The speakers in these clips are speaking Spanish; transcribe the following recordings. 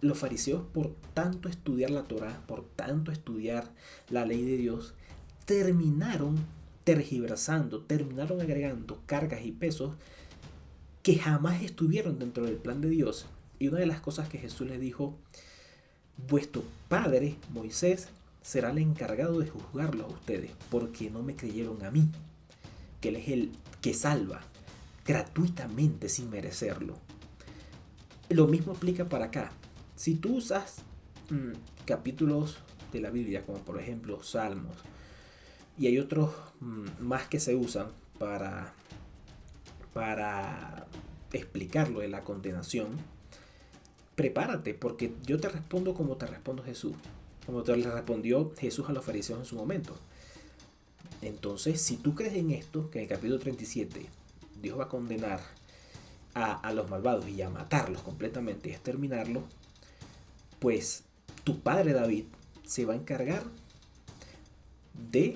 los fariseos, por tanto estudiar la Torá, por tanto estudiar la ley de Dios, terminaron tergiversando, terminaron agregando cargas y pesos que jamás estuvieron dentro del plan de Dios. Y una de las cosas que Jesús les dijo: vuestro padre Moisés será el encargado de juzgarlos a ustedes, porque no me creyeron a mí, que Él es el que salva gratuitamente sin merecerlo. Lo mismo aplica para acá. Si tú usas capítulos de la Biblia, como por ejemplo Salmos, y hay otros más que se usan para explicarlo de la condenación, prepárate, porque yo te respondo como te respondo Jesús, como te le respondió Jesús a los fariseos en su momento. Entonces, si tú crees en esto, que en el capítulo 37 Dios va a condenar a los malvados y a matarlos completamente y exterminarlos, pues tu padre David se va a encargar de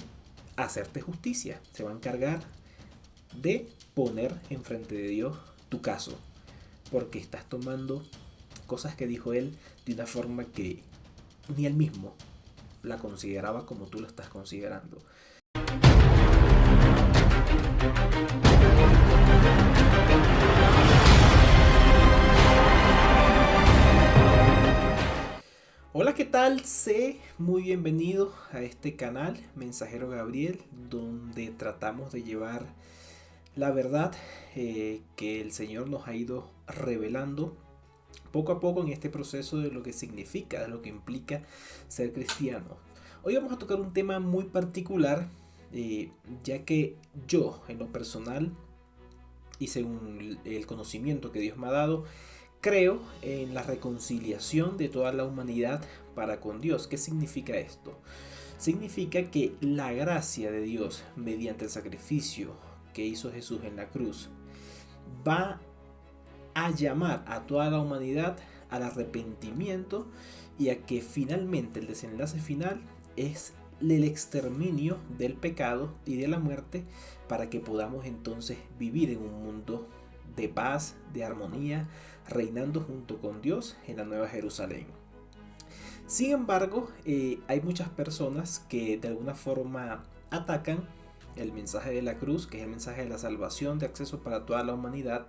hacerte justicia, se va a encargar de poner enfrente de Dios tu caso, porque estás tomando cosas que dijo él de una forma que ni él mismo la consideraba como tú lo estás considerando. Hola, ¿qué tal? Sé muy bienvenido a este canal Mensajero Gabriel, donde tratamos de llevar la verdad que el Señor nos ha ido revelando poco a poco en este proceso de lo que significa, de lo que implica ser cristiano. Hoy vamos a tocar un tema muy particular, ya que yo, en lo personal y según el conocimiento que Dios me ha dado, creo en la reconciliación de toda la humanidad para con Dios. ¿Qué significa esto? Significa que la gracia de Dios, mediante el sacrificio que hizo Jesús en la cruz, va a llamar a toda la humanidad al arrepentimiento y a que finalmente el desenlace final es el exterminio del pecado y de la muerte, para que podamos entonces vivir en un mundo de paz, de armonía, reinando junto con Dios en la Nueva Jerusalén. Sin embargo, hay muchas personas que de alguna forma atacan el mensaje de la cruz, que es el mensaje de la salvación, de acceso para toda la humanidad,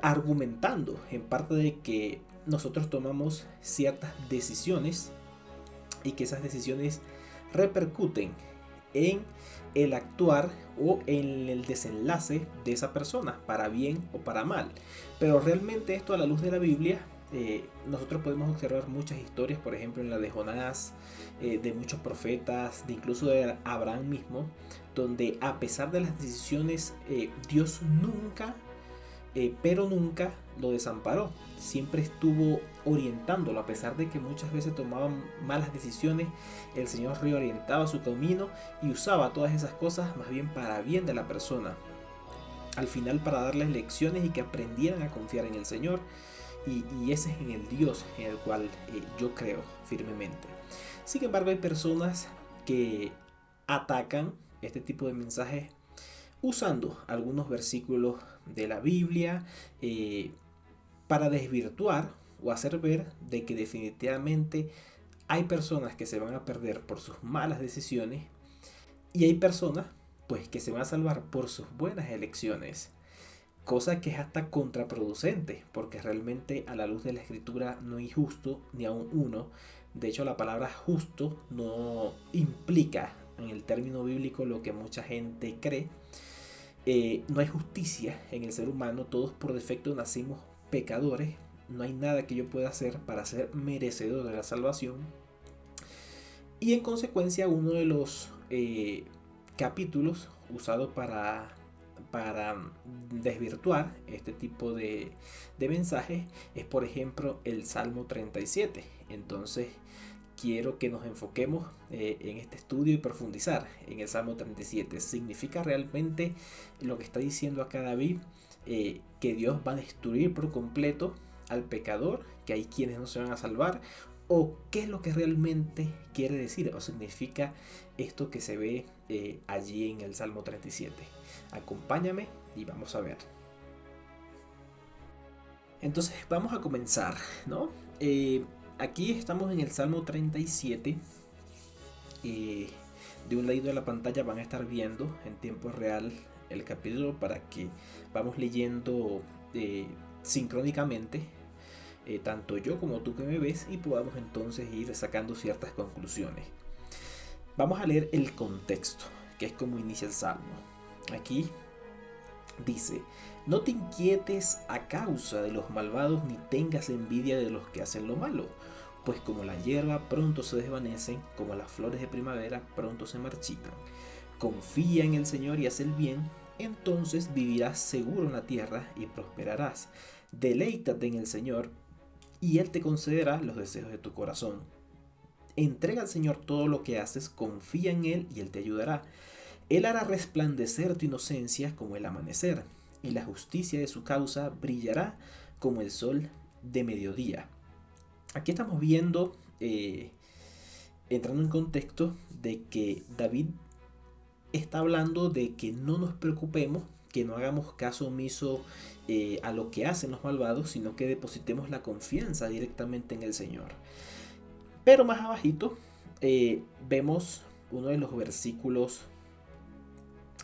argumentando en parte de que nosotros tomamos ciertas decisiones y que esas decisiones repercuten en el actuar o en el desenlace de esa persona, para bien o para mal. Pero realmente esto, a la luz de la Biblia, nosotros podemos observar muchas historias, por ejemplo en la de Jonás, de muchos profetas, de incluso de Abraham mismo, donde a pesar de las decisiones, Dios nunca, pero nunca lo desamparó. Siempre estuvo orientándolo, a pesar de que muchas veces tomaban malas decisiones. El Señor reorientaba su camino y usaba todas esas cosas más bien para bien de la persona, al final para darles lecciones y que aprendieran a confiar en el Señor. Y ese es en el Dios en el cual yo creo firmemente. Sin embargo, hay personas que atacan este tipo de mensajes usando algunos versículos de la Biblia, para desvirtuar o hacer ver de que definitivamente hay personas que se van a perder por sus malas decisiones, y hay personas pues que se van a salvar por sus buenas elecciones, cosa que es hasta contraproducente, porque realmente a la luz de la escritura no hay justo ni aun uno. De hecho, la palabra justo no implica en el término bíblico lo que mucha gente cree. No hay justicia en el ser humano, todos por defecto nacimos pecadores, no hay nada que yo pueda hacer para ser merecedor de la salvación. Y en consecuencia, uno de los capítulos usados para desvirtuar este tipo de mensajes es, por ejemplo, el Salmo 37. Entonces quiero que nos enfoquemos en este estudio y profundizar en el Salmo 37. ¿Significa realmente lo que está diciendo acá David, que Dios va a destruir por completo al pecador, que hay quienes no se van a salvar? ¿O qué es lo que realmente quiere decir o significa esto que se ve allí en el Salmo 37? Acompáñame y vamos a ver. Entonces vamos a comenzar, ¿no? Eh, Aquí estamos en el Salmo 37. eh, de un lado de la pantalla van a estar viendo en tiempo real el capítulo para que vamos leyendo sincrónicamente, tanto yo como tú que me ves, y podamos entonces ir sacando ciertas conclusiones. Vamos a leer el contexto, que es como inicia el Salmo. Aquí dice: no te inquietes a causa de los malvados, ni tengas envidia de los que hacen lo malo, pues como la hierba pronto se desvanecen, como las flores de primavera pronto se marchitan. Confía en el Señor y haz el bien, entonces vivirás seguro en la tierra y prosperarás. Deleítate en el Señor y Él te concederá los deseos de tu corazón. Entrega al Señor todo lo que haces, confía en Él y Él te ayudará. Él hará resplandecer tu inocencia como el amanecer, y la justicia de su causa brillará como el sol de mediodía. Aquí estamos viendo, entrando en contexto, de que David está hablando de que no nos preocupemos, que no hagamos caso omiso a lo que hacen los malvados, sino que depositemos la confianza directamente en el Señor. Pero más abajito vemos uno de los versículos,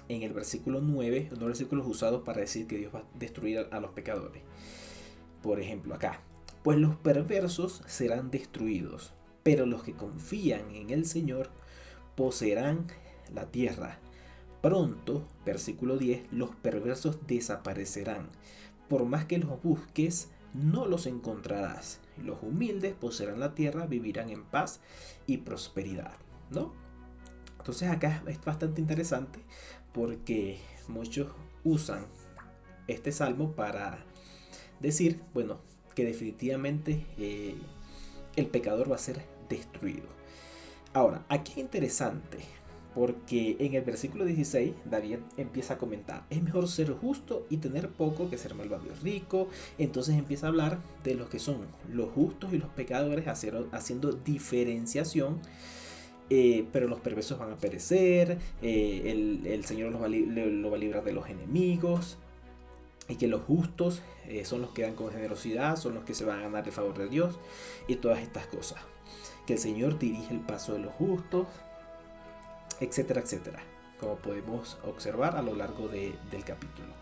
en el versículo 9, uno de los versículos usados para decir que Dios va a destruir a los pecadores. Por ejemplo, acá: pues los perversos serán destruidos, pero los que confían en el Señor poseerán la tierra. Pronto, versículo 10, los perversos desaparecerán. Por más que los busques, no los encontrarás. Los humildes poseerán la tierra, vivirán en paz y prosperidad, ¿no? Entonces acá es bastante interesante porque muchos usan este salmo para decir, bueno, que definitivamente el pecador va a ser destruido. Ahora, aquí es interesante porque en el versículo 16 David empieza a comentar: es mejor ser justo y tener poco que ser malvado y rico. Entonces empieza a hablar de los que son los justos y los pecadores, haciendo diferenciación. Pero los perversos van a perecer, el Señor lo va a librar de los enemigos, y que los justos son los que dan con generosidad, son los que se van a ganar el favor de Dios, y todas estas cosas. Que el Señor dirige el paso de los justos, etcétera, etcétera, como podemos observar a lo largo del capítulo.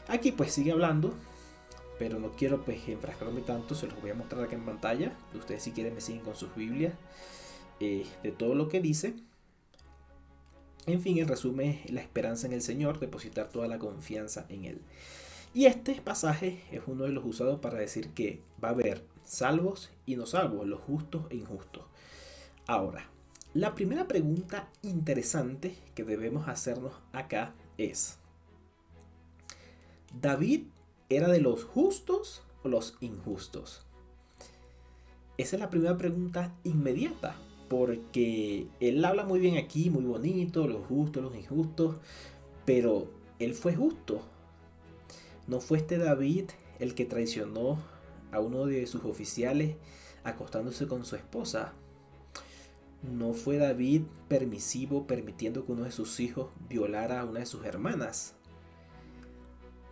Aquí pues sigue hablando, pero no quiero pues enfrascarme tanto, se los voy a mostrar acá en pantalla. Ustedes si quieren me siguen con sus Biblias, de todo lo que dice. En fin, en resumen, la esperanza en el Señor, depositar toda la confianza en Él. Y este pasaje es uno de los usados para decir que va a haber salvos y no salvos, los justos e injustos. Ahora, la primera pregunta interesante que debemos hacernos acá es: ¿David era de los justos o los injustos? Esa es la primera pregunta inmediata, porque él habla muy bien aquí, muy bonito, los justos, los injustos, pero él fue justo. ¿No fue este David el que traicionó a uno de sus oficiales acostándose con su esposa? ¿No fue David permisivo permitiendo que uno de sus hijos violara a una de sus hermanas?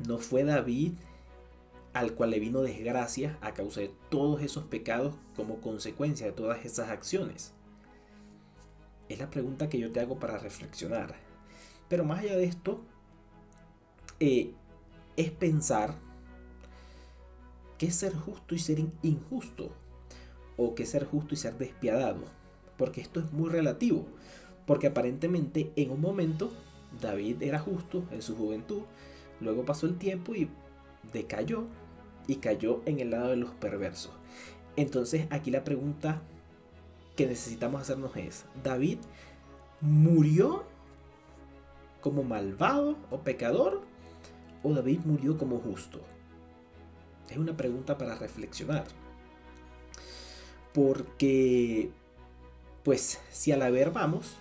¿No fue David al cual le vino desgracia a causa de todos esos pecados como consecuencia de todas esas acciones? Es la pregunta que yo te hago para reflexionar. Pero más allá de esto, es pensar qué es ser justo y ser injusto, o qué es ser justo y ser despiadado, porque esto es muy relativo, porque aparentemente en un momento David era justo en su juventud, luego pasó el tiempo y decayó, y cayó en el lado de los perversos. Entonces aquí la pregunta que necesitamos hacernos es: ¿David murió como malvado o pecador, o David murió como justo? Es una pregunta para reflexionar, porque pues si a la ver vamos,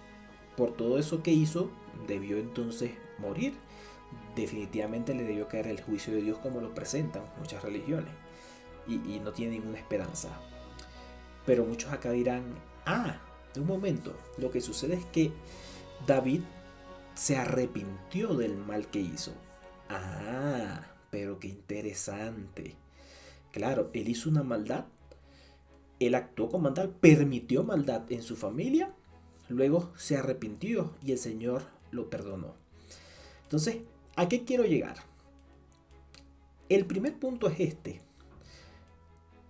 por todo eso que hizo debió entonces morir. Definitivamente le debió caer el juicio de Dios, como lo presentan muchas religiones, y no tiene ninguna esperanza. Pero muchos acá dirán: un momento, lo que sucede es que David se arrepintió del mal que hizo. Pero qué interesante. Claro, él hizo una maldad, él actuó con maldad, permitió maldad en su familia, luego se arrepintió y el Señor lo perdonó. Entonces, ¿a qué quiero llegar? El primer punto es este,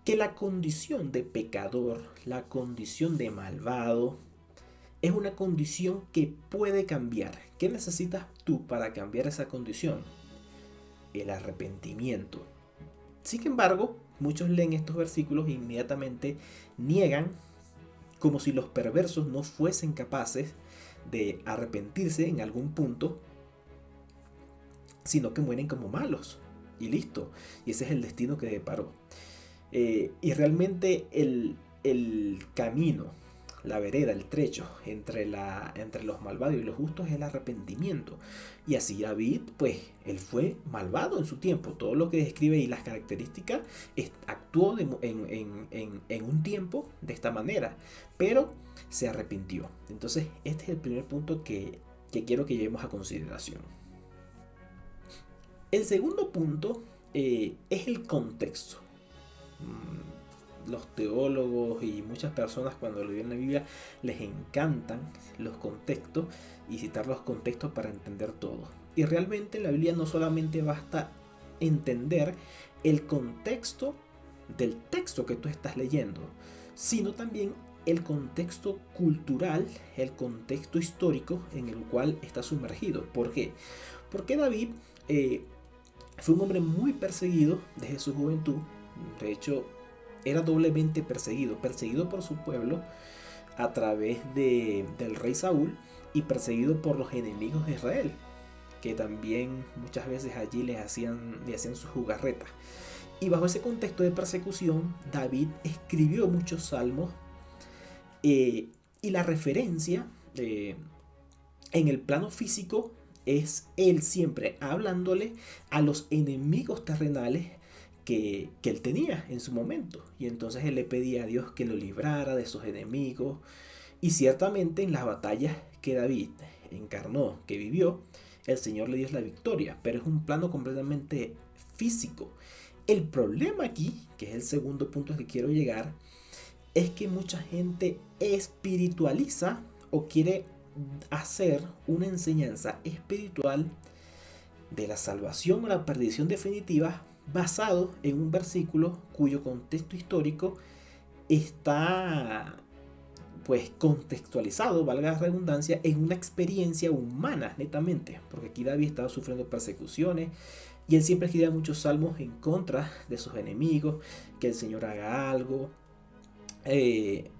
que la condición de pecador, la condición de malvado, es una condición que puede cambiar. ¿Qué necesitas tú para cambiar esa condición? El arrepentimiento. Sin embargo, muchos leen estos versículos e inmediatamente niegan, como si los perversos no fuesen capaces de arrepentirse en algún punto, sino que mueren como malos. Y listo. Y ese es el destino que deparó. Y realmente el camino, la vereda, el trecho entre los malvados y los justos es el arrepentimiento. Y así David, pues, él fue malvado en su tiempo. Todo lo que describe y las características, actuó en un tiempo de esta manera, pero se arrepintió. Entonces, este es el primer punto que quiero que llevemos a consideración. El segundo punto es el contexto. Los teólogos y muchas personas cuando leen la Biblia les encantan los contextos y citar los contextos para entender todo. Y realmente en la Biblia no solamente basta entender el contexto del texto que tú estás leyendo, sino también el contexto cultural, el contexto histórico en el cual está sumergido. ¿Por qué? Porque David fue un hombre muy perseguido desde su juventud. De hecho, era doblemente perseguido por su pueblo a través del rey Saúl y perseguido por los enemigos de Israel, que también muchas veces allí le hacían sus jugarretas. Y bajo ese contexto de persecución, David escribió muchos salmos y la referencia en el plano físico es él siempre hablándole a los enemigos terrenales que él tenía en su momento. Y entonces él le pedía a Dios que lo librara de esos enemigos. Y ciertamente en las batallas que David encarnó, que vivió, el Señor le dio la victoria. Pero es un plano completamente físico. El problema aquí, que es el segundo punto al que quiero llegar, es que mucha gente espiritualiza o quiere hacer una enseñanza espiritual de la salvación o la perdición definitiva basado en un versículo cuyo contexto histórico está pues contextualizado, valga la redundancia, en una experiencia humana netamente, porque aquí David estaba sufriendo persecuciones y él siempre escribía muchos salmos en contra de sus enemigos, que el Señor haga algo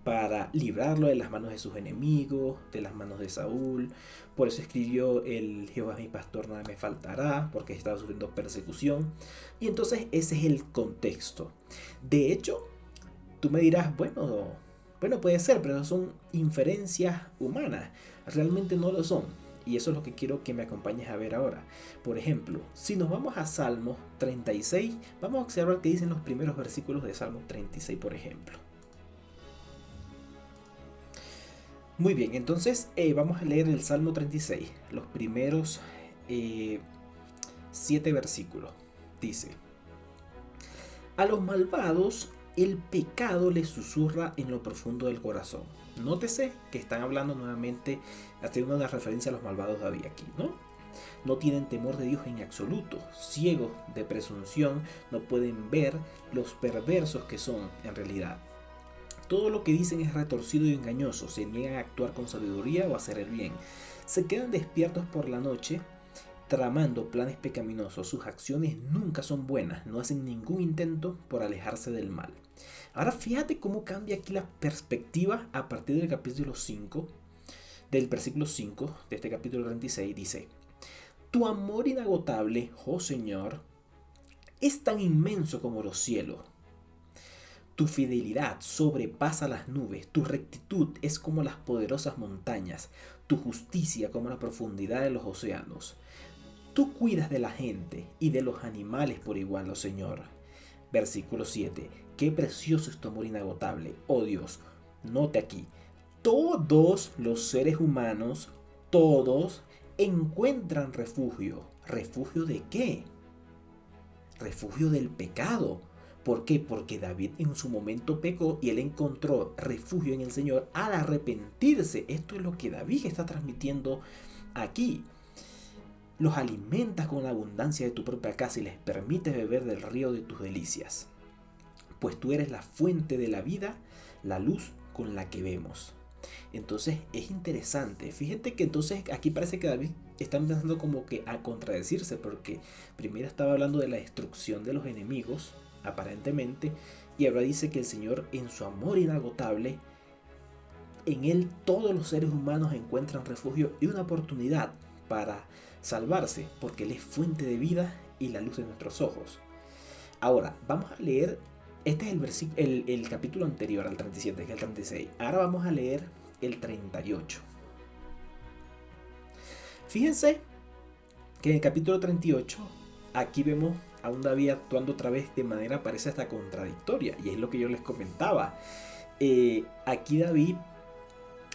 para librarlo de las manos de sus enemigos, de las manos de Saúl. Por eso escribió el Jehová es mi pastor, nada me faltará, porque estaba sufriendo persecución. Y entonces ese es el contexto. De hecho, tú me dirás, bueno, puede ser, pero son inferencias humanas. Realmente no lo son. Y eso es lo que quiero que me acompañes a ver ahora. Por ejemplo, si nos vamos a Salmo 36, vamos a observar qué dicen los primeros versículos de Salmo 36, por ejemplo. Muy bien, entonces vamos a leer el Salmo 36, los primeros 7 versículos. Dice: a los malvados el pecado les susurra en lo profundo del corazón. Nótese que están hablando nuevamente, haciendo una referencia a los malvados de David aquí, ¿no? No tienen temor de Dios en absoluto, ciegos de presunción, no pueden ver los perversos que son en realidad. Todo lo que dicen es retorcido y engañoso, se niegan a actuar con sabiduría o a hacer el bien. Se quedan despiertos por la noche, tramando planes pecaminosos. Sus acciones nunca son buenas, no hacen ningún intento por alejarse del mal. Ahora fíjate cómo cambia aquí la perspectiva a partir del capítulo 5, del versículo 5 de este capítulo 36, dice: tu amor inagotable, oh Señor, es tan inmenso como los cielos. Tu fidelidad sobrepasa las nubes, tu rectitud es como las poderosas montañas, tu justicia como la profundidad de los océanos. Tú cuidas de la gente y de los animales por igual, oh Señor. Versículo 7. Qué precioso es tu amor inagotable, oh Dios. Note aquí, todos los seres humanos, todos encuentran refugio. ¿Refugio de qué? Refugio del pecado. ¿Por qué? Porque David en su momento pecó y él encontró refugio en el Señor al arrepentirse. Esto es lo que David está transmitiendo aquí. Los alimentas con la abundancia de tu propia casa y les permites beber del río de tus delicias. Pues tú eres la fuente de la vida, la luz con la que vemos. Entonces es interesante. Fíjate que entonces aquí parece que David está empezando como que a contradecirse, porque primero estaba hablando de la destrucción de los enemigos, aparentemente, y ahora dice que el Señor, en su amor inagotable, en él todos los seres humanos encuentran refugio y una oportunidad para salvarse, porque él es fuente de vida y la luz de nuestros ojos. Ahora vamos a leer, este es el capítulo anterior al 37, que es el 36. Ahora vamos a leer el 38. Fíjense que en el capítulo 38 aquí vemos a un David actuando otra vez de manera parece hasta contradictoria, y es lo que yo les comentaba. Aquí David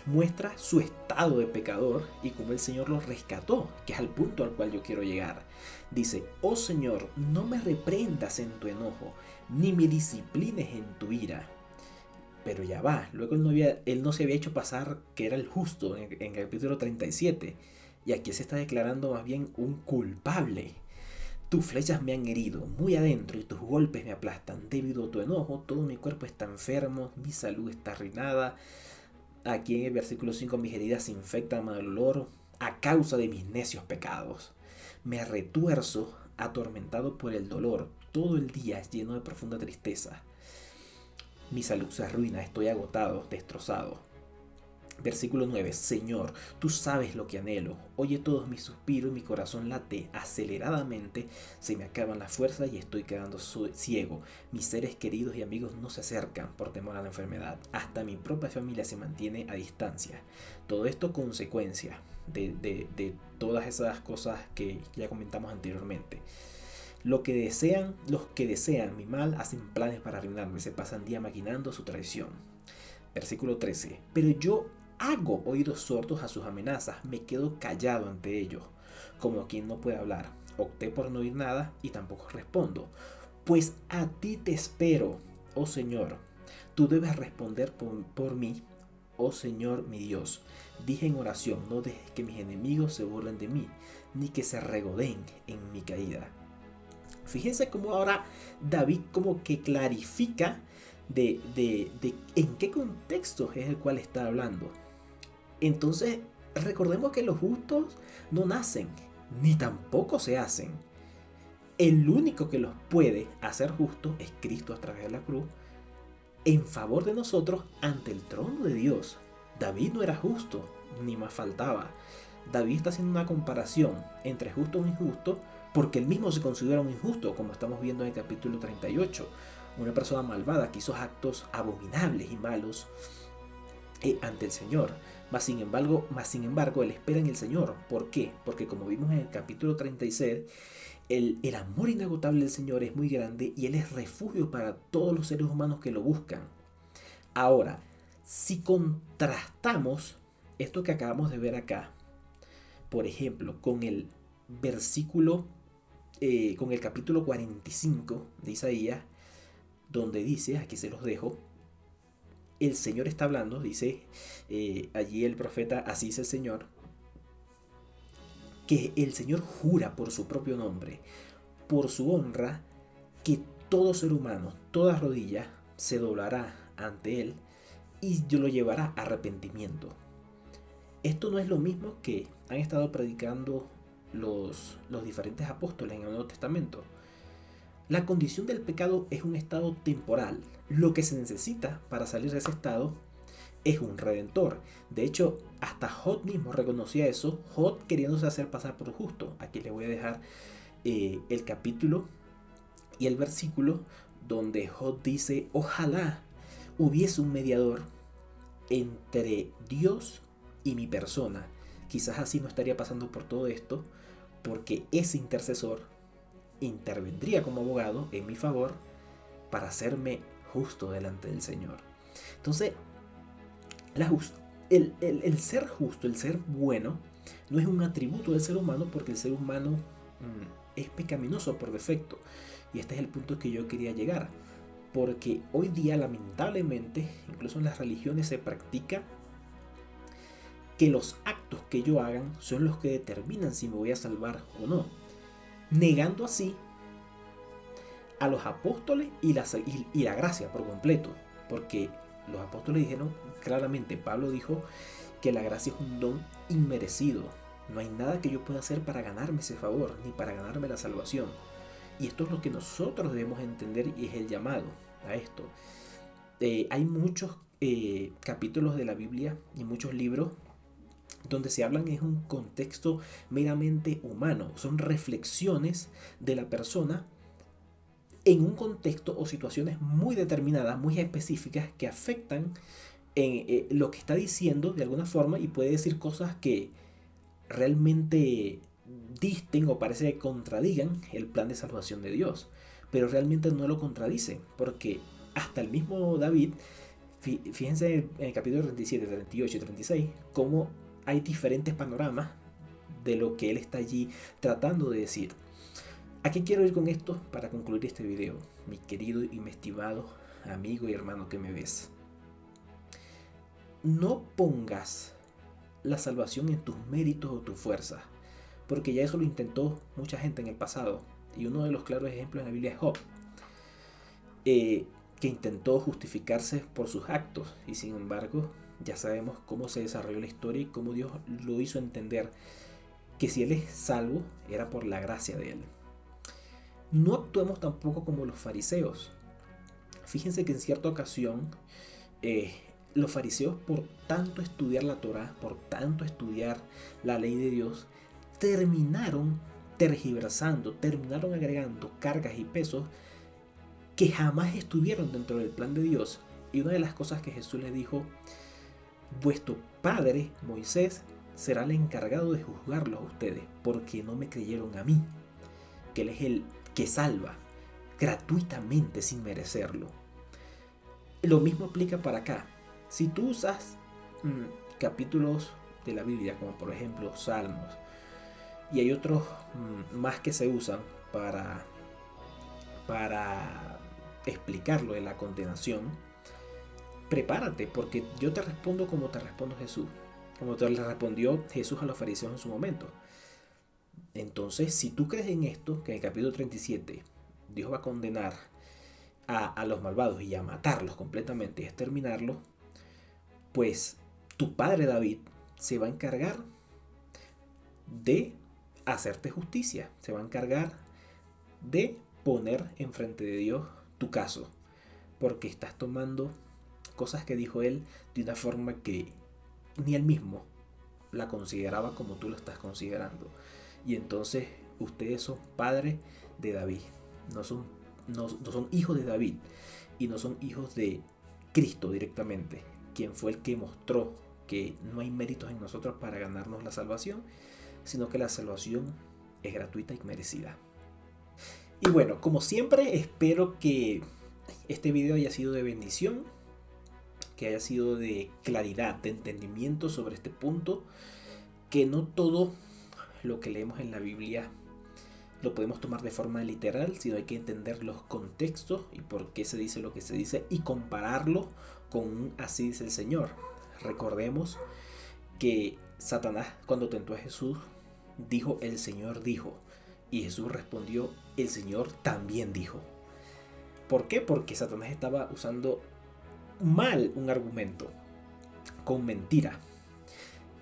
muestra su estado de pecador y cómo el Señor lo rescató, que es al punto al cual yo quiero llegar. Dice: oh Señor, no me reprendas en tu enojo, ni me disciplines en tu ira. Pero ya va, luego él no se había hecho pasar que era el justo en el capítulo 37, y aquí se está declarando más bien un culpable. Tus flechas me han herido muy adentro y tus golpes me aplastan. Debido a tu enojo, todo mi cuerpo está enfermo, mi salud está arruinada. Aquí en el versículo 5, mis heridas se infectan mal olor a causa de mis necios pecados. Me retuerzo, atormentado por el dolor. Todo el día es lleno de profunda tristeza. Mi salud se arruina, estoy agotado, destrozado. Versículo 9. Señor, tú sabes lo que anhelo. Oye todos mis suspiros, mi corazón late aceleradamente. Se me acaban las fuerzas y estoy quedando ciego. Mis seres queridos y amigos no se acercan por temor a la enfermedad. Hasta mi propia familia se mantiene a distancia. Todo esto consecuencia de todas esas cosas que ya comentamos anteriormente. Los que desean mi mal hacen planes para arruinarme. Se pasan día maquinando su traición. Versículo 13. Pero yo hago oídos sordos a sus amenazas, me quedo callado ante ellos, como quien no puede hablar. Opté por no oír nada y tampoco respondo. Pues a ti te espero, oh Señor. Tú debes responder por mí, oh Señor mi Dios. Dije en oración: no dejes que mis enemigos se burlen de mí, ni que se regodeen en mi caída. Fíjense cómo ahora David como que clarifica de en qué contexto es el cual está hablando. Entonces, recordemos que los justos no nacen, ni tampoco se hacen. El único que los puede hacer justos es Cristo a través de la cruz, en favor de nosotros ante el trono de Dios. David no era justo, ni más faltaba. David está haciendo una comparación entre justo e injusto, porque él mismo se considera un injusto, como estamos viendo en el capítulo 38. Una persona malvada que hizo actos abominables y malos ante el Señor. Mas sin embargo, él espera en el Señor. ¿Por qué? Porque como vimos en el capítulo 36, el amor inagotable del Señor es muy grande y Él es refugio para todos los seres humanos que lo buscan. Ahora, si contrastamos esto que acabamos de ver acá, por ejemplo, con el con el capítulo 45 de Isaías, donde dice, aquí se los dejo, el Señor está hablando, dice allí el profeta: así dice el Señor, que el Señor jura por su propio nombre, por su honra, que todo ser humano, toda rodilla se doblará ante Él y lo llevará a arrepentimiento. Esto no es lo mismo que han estado predicando los diferentes apóstoles en el Nuevo Testamento. La condición del pecado es un estado temporal. Lo que se necesita para salir de ese estado es un redentor. De hecho, hasta Job mismo reconocía eso, Job queriéndose hacer pasar por justo. Aquí les voy a dejar el capítulo y el versículo donde Job dice: ojalá hubiese un mediador entre Dios y mi persona. Quizás así no estaría pasando por todo esto, porque ese intercesor intervendría como abogado en mi favor para hacerme justo delante del Señor. Entonces, el ser justo, el ser bueno, no es un atributo del ser humano, porque el ser humano es pecaminoso por defecto. Y este es el punto que yo quería llegar. Porque hoy día, lamentablemente, incluso en las religiones se practica que los actos que yo hagan son los que determinan si me voy a salvar o no, negando así a los apóstoles y la gracia por completo, porque los apóstoles dijeron claramente, Pablo dijo que la gracia es un don inmerecido, no hay nada que yo pueda hacer para ganarme ese favor, ni para ganarme la salvación, y esto es lo que nosotros debemos entender y es el llamado a esto. Hay muchos capítulos de la Biblia y muchos libros donde se hablan en un contexto meramente humano, son reflexiones de la persona en un contexto o situaciones muy determinadas, muy específicas que afectan en lo que está diciendo de alguna forma, y puede decir cosas que realmente disten o parece que contradigan el plan de salvación de Dios, pero realmente no lo contradicen, porque hasta el mismo David, fíjense en el capítulo 37, 38 y 36, cómo hay diferentes panoramas de lo que él está allí tratando de decir. ¿A qué quiero ir con esto para concluir este video, mi querido y mi estimado amigo y hermano que me ves? No pongas la salvación en tus méritos o tus fuerzas, porque ya eso lo intentó mucha gente en el pasado, y uno de los claros ejemplos en la Biblia es Job, que intentó justificarse por sus actos, y sin embargo ya sabemos cómo se desarrolló la historia y cómo Dios lo hizo entender que si él es salvo era por la gracia de él. No actuemos tampoco como los fariseos. Fíjense que en cierta ocasión los fariseos, por tanto estudiar la Torá, por tanto estudiar la ley de Dios, terminaron tergiversando, terminaron agregando cargas y pesos que jamás estuvieron dentro del plan de Dios. Y una de las cosas que Jesús les dijo: vuestro padre Moisés será el encargado de juzgarlos a ustedes, porque no me creyeron a mí, que él es el que salva gratuitamente sin merecerlo. Lo mismo aplica para acá. Si tú usas capítulos de la Biblia, como por ejemplo Salmos, y hay otros más que se usan para explicar lo de la condenación, prepárate, porque yo te respondo como te respondo Jesús, como te le respondió Jesús a los fariseos en su momento. Entonces, si tú crees en esto, que en el capítulo 37 Dios va a condenar a los malvados y a matarlos completamente y a exterminarlos, pues tu padre David se va a encargar de hacerte justicia, se va a encargar de poner enfrente de Dios tu caso, porque estás tomando cosas que dijo él de una forma que ni él mismo la consideraba como tú lo estás considerando. Y entonces ustedes son padres de David, no son hijos de David, y no son hijos de Cristo directamente, quien fue el que mostró que no hay méritos en nosotros para ganarnos la salvación, sino que la salvación es gratuita y merecida. Y bueno, como siempre, espero que este video haya sido de bendición, que haya sido de claridad, de entendimiento sobre este punto, que no todo lo que leemos en la Biblia lo podemos tomar de forma literal, sino hay que entender los contextos y por qué se dice lo que se dice y compararlo con un así dice el Señor. Recordemos que Satanás, cuando tentó a Jesús, dijo: el Señor dijo, y Jesús respondió: el Señor también dijo. ¿Por qué? Porque Satanás estaba usando mal un argumento, con mentira,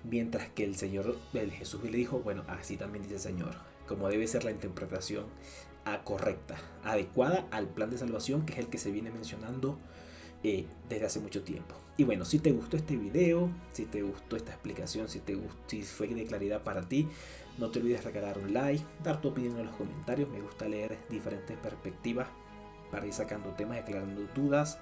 mientras que el Jesús le dijo: bueno, así también dice el Señor, como debe ser la interpretación correcta, adecuada al plan de salvación, que es el que se viene mencionando desde hace mucho tiempo. Y bueno, si te gustó este video, si te gustó esta explicación, si fue de claridad para ti, no te olvides regalar un like, dar tu opinión en los comentarios. Me gusta leer diferentes perspectivas para ir sacando temas y aclarando dudas.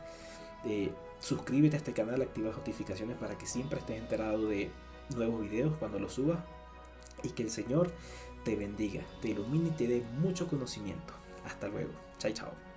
Suscríbete a este canal, activa las notificaciones para que siempre estés enterado de nuevos videos cuando los suba, y que el Señor te bendiga, te ilumine y te dé mucho conocimiento. Hasta luego. Chao, chao.